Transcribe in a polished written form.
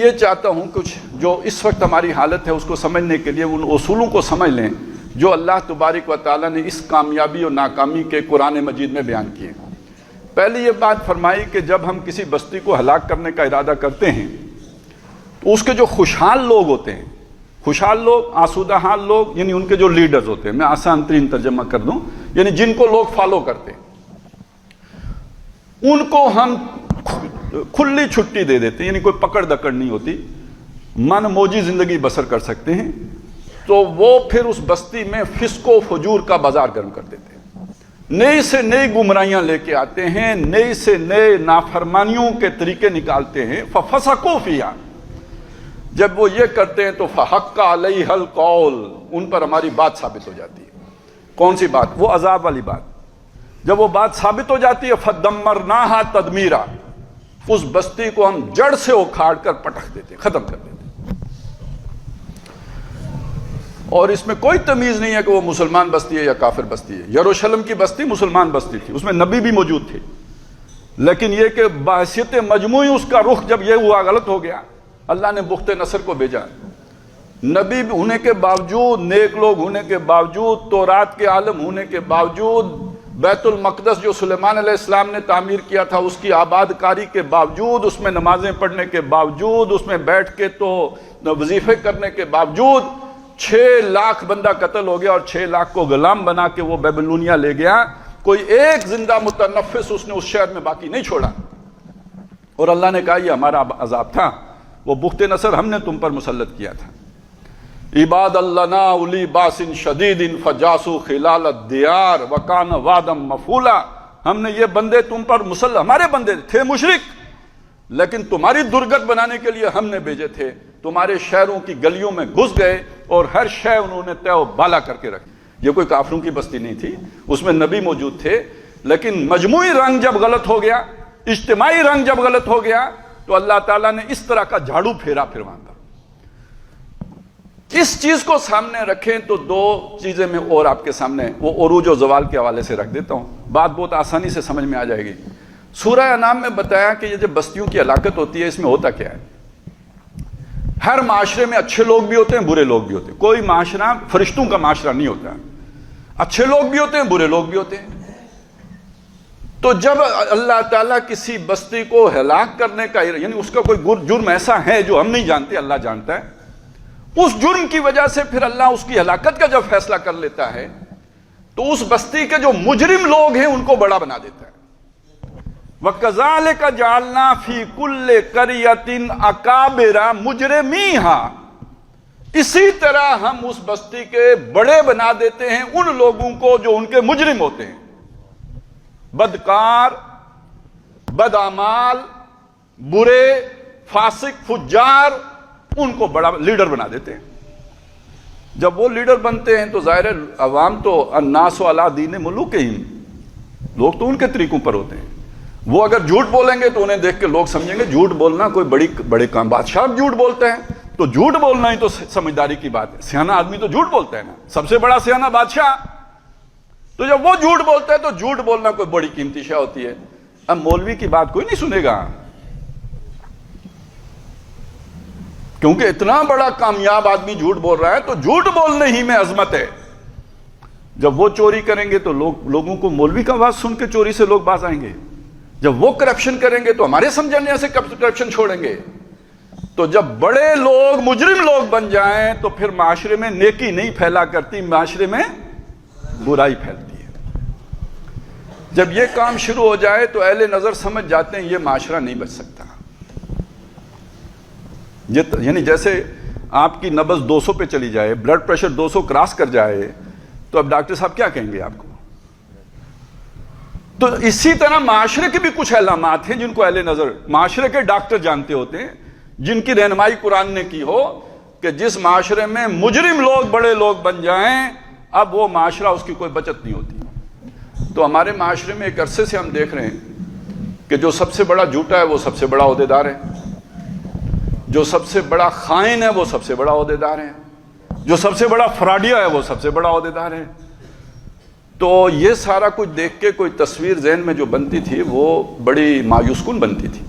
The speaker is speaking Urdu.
یہ چاہتا ہوں کچھ جو اس وقت ہماری حالت ہے اس کو سمجھنے کے لیے ان اصولوں کو سمجھ لیں جو اللہ تبارک و تعالیٰ نے اس کامیابی اور ناکامی کے قرآن مجید میں بیان کیے۔ پہلی یہ بات فرمائی کہ جب ہم کسی بستی کو ہلاک کرنے کا ارادہ کرتے ہیں تو اس کے جو خوشحال لوگ ہوتے ہیں، خوشحال لوگ، آسودہ حال لوگ، یعنی ان کے جو لیڈرز ہوتے ہیں، میں آسان ترین ترجمہ کر دوں، یعنی جن کو لوگ فالو کرتے ہیں، ان کو ہم کھلی چھٹی دے دیتے ہیں، یعنی کوئی پکڑ دکڑ نہیں ہوتی، من موجی زندگی بسر کر سکتے ہیں، تو وہ پھر اس بستی میں فسق و فجور کا بازار گرم کر دیتے ہیں، نئی سے نئی گمراہیاں لے کے آتے ہیں، نئی سے نئے نافرمانیوں کے طریقے نکالتے ہیں۔ فَفَسَقُوا فِيهَا، جب وہ یہ کرتے ہیں تو فَحَقَّ عَلَيْهَا الْقَوْلُ، ان پر ہماری بات ثابت ہو جاتی ہے۔ کون سی بات؟ وہ عذاب والی بات۔ جب وہ بات ثابت ہو جاتی ہے فَدَمَّرْنَاهَا تَدْمِيرًا، اس بستی کو ہم جڑ سے اکھاڑ کر پٹخ دیتے، ختم کر دیتے۔ اور اس میں کوئی تمیز نہیں ہے کہ وہ مسلمان بستی ہے یا کافر بستی ہے۔ یروشلم کی بستی مسلمان بستی تھی، اس میں نبی بھی موجود تھے، لیکن یہ کہ بحیثیت مجموعی اس کا رخ جب یہ ہوا غلط ہو گیا، اللہ نے بخت نصر کو بھیجا۔ نبی ہونے کے باوجود، نیک لوگ ہونے کے باوجود، تورات کے عالم ہونے کے باوجود، بیت المقدس جو سلیمان علیہ السلام نے تعمیر کیا تھا اس کی آباد کاری کے باوجود، اس میں نمازیں پڑھنے کے باوجود، اس میں بیٹھ کے تو وظیفے کرنے کے باوجود 6 لاکھ بندہ قتل ہو گیا اور 6 لاکھ کو غلام بنا کے وہ بیبلونیا لے گیا۔ کوئی ایک زندہ متنفس اس نے اس شہر میں باقی نہیں چھوڑا، اور اللہ نے کہا یہ ہمارا عذاب تھا، وہ بخت نصر ہم نے تم پر مسلط کیا تھا۔ عباد اللہ اولی باس شدید فجاسو خلال الدیار وکان وعدا مفعولا، ہم نے یہ بندے تم پر مسلط، ہمارے بندے تھے مشرک، لیکن تمہاری درگت بنانے کے لیے ہم نے بھیجے تھے، تمہارے شہروں کی گلیوں میں گھس گئے اور ہر شے انہوں نے تہ و بالا کر کے رکھی۔ یہ کوئی کافروں کی بستی نہیں تھی، اس میں نبی موجود تھے، لیکن مجموعی رنگ جب غلط ہو گیا، اجتماعی رنگ جب غلط ہو گیا تو اللہ تعالیٰ نے اس طرح کا جھاڑو پھیرا پھر وہاں پر۔ اس چیز کو سامنے رکھیں تو 2 چیزیں میں اور آپ کے سامنے وہ عروج و زوال کے حوالے سے رکھ دیتا ہوں، بات بہت آسانی سے سمجھ میں آ جائے گی۔ سورہ انعام میں بتایا کہ یہ جب بستیوں کی ہلاکت ہوتی ہے اس میں ہوتا کیا ہے؟ ہر معاشرے میں اچھے لوگ بھی ہوتے ہیں، برے لوگ بھی ہوتے ہیں، کوئی معاشرہ فرشتوں کا معاشرہ نہیں ہوتا، اچھے لوگ بھی ہوتے ہیں، برے لوگ بھی ہوتے ہیں۔ تو جب اللہ تعالیٰ کسی بستی کو ہلاک کرنے کا، یعنی اس کا کوئی جرم ایسا ہے جو ہم نہیں جانتے، اللہ جانتا ہے، اس جرم کی وجہ سے پھر اللہ اس کی ہلاکت کا جب فیصلہ کر لیتا ہے تو اس بستی کے جو مجرم لوگ ہیں ان کو بڑا بنا دیتا ہے۔ وَكَذَلِكَ جَعَلْنَا فِي كُلِّ قَرْيَةٍ أَكَابِرَ مُجْرِمِيهَا، اسی طرح ہم اس بستی کے بڑے بنا دیتے ہیں ان لوگوں کو جو ان کے مجرم ہوتے ہیں، بدکار، بدعمال، برے، فاسق، فجار، ان کو بڑا لیڈر بنا دیتے ہیں۔ جب وہ لیڈر بنتے ہیں تو ظاہر ہے عوام تو الناس علی دین ملوکہم، لوگ تو ان کے طریقوں پر ہوتے ہیں۔ وہ اگر جھوٹ بولیں گے تو انہیں دیکھ کے لوگ سمجھیں گے جھوٹ بولنا کوئی بڑے کام، بادشاہ جھوٹ بولتے ہیں تو جھوٹ بولنا ہی تو سمجھداری کی بات ہے، سیانا آدمی تو جھوٹ بولتا ہے نا، سب سے بڑا سیانا بادشاہ۔ تو جب وہ جھوٹ بولتا ہے تو جھوٹ بولنا کوئی بڑی قیمتی شے ہوتی ہے۔ اب مولوی کی بات کوئی نہیں سنے گا، کیونکہ اتنا بڑا کامیاب آدمی جھوٹ بول رہا ہے تو جھوٹ بولنے ہی میں عظمت ہے۔ جب وہ چوری کریں گے تو لوگوں کو مولوی کا آواز سن کے چوری سے لوگ باز آئیں گے، جب وہ کرپشن کریں گے تو ہمارے سمجھنے سے کرپشن چھوڑیں گے۔ تو جب بڑے لوگ مجرم لوگ بن جائیں تو پھر معاشرے میں نیکی نہیں پھیلا کرتی، معاشرے میں برائی پھیلتی ہے۔ جب یہ کام شروع ہو جائے تو اہل نظر سمجھ جاتے ہیں یہ معاشرہ نہیں بچ سکتا۔ یعنی جیسے آپ کی نبض 200 پہ چلی جائے، بلڈ پریشر 200 کراس کر جائے تو اب ڈاکٹر صاحب کیا کہیں گے آپ کو؟ تو اسی طرح معاشرے کے بھی کچھ علامات ہیں جن کو اہل نظر، معاشرے کے ڈاکٹر جانتے ہوتے ہیں، جن کی رہنمائی قرآن نے کی ہو کہ جس معاشرے میں مجرم لوگ بڑے لوگ بن جائیں اب وہ معاشرہ اس کی کوئی بچت نہیں ہوتی۔ تو ہمارے معاشرے میں ایک عرصے سے ہم دیکھ رہے ہیں کہ جو سب سے بڑا جھوٹا ہے وہ سب سے بڑا عہدیدار ہے، جو سب سے بڑا خائن ہے وہ سب سے بڑا عہدیدار ہے، جو سب سے بڑا فراڈیا ہے وہ سب سے بڑا عہدیدار ہے۔ تو یہ سارا کچھ دیکھ کے کوئی تصویر ذہن میں جو بنتی تھی وہ بڑی مایوس کن بنتی تھی۔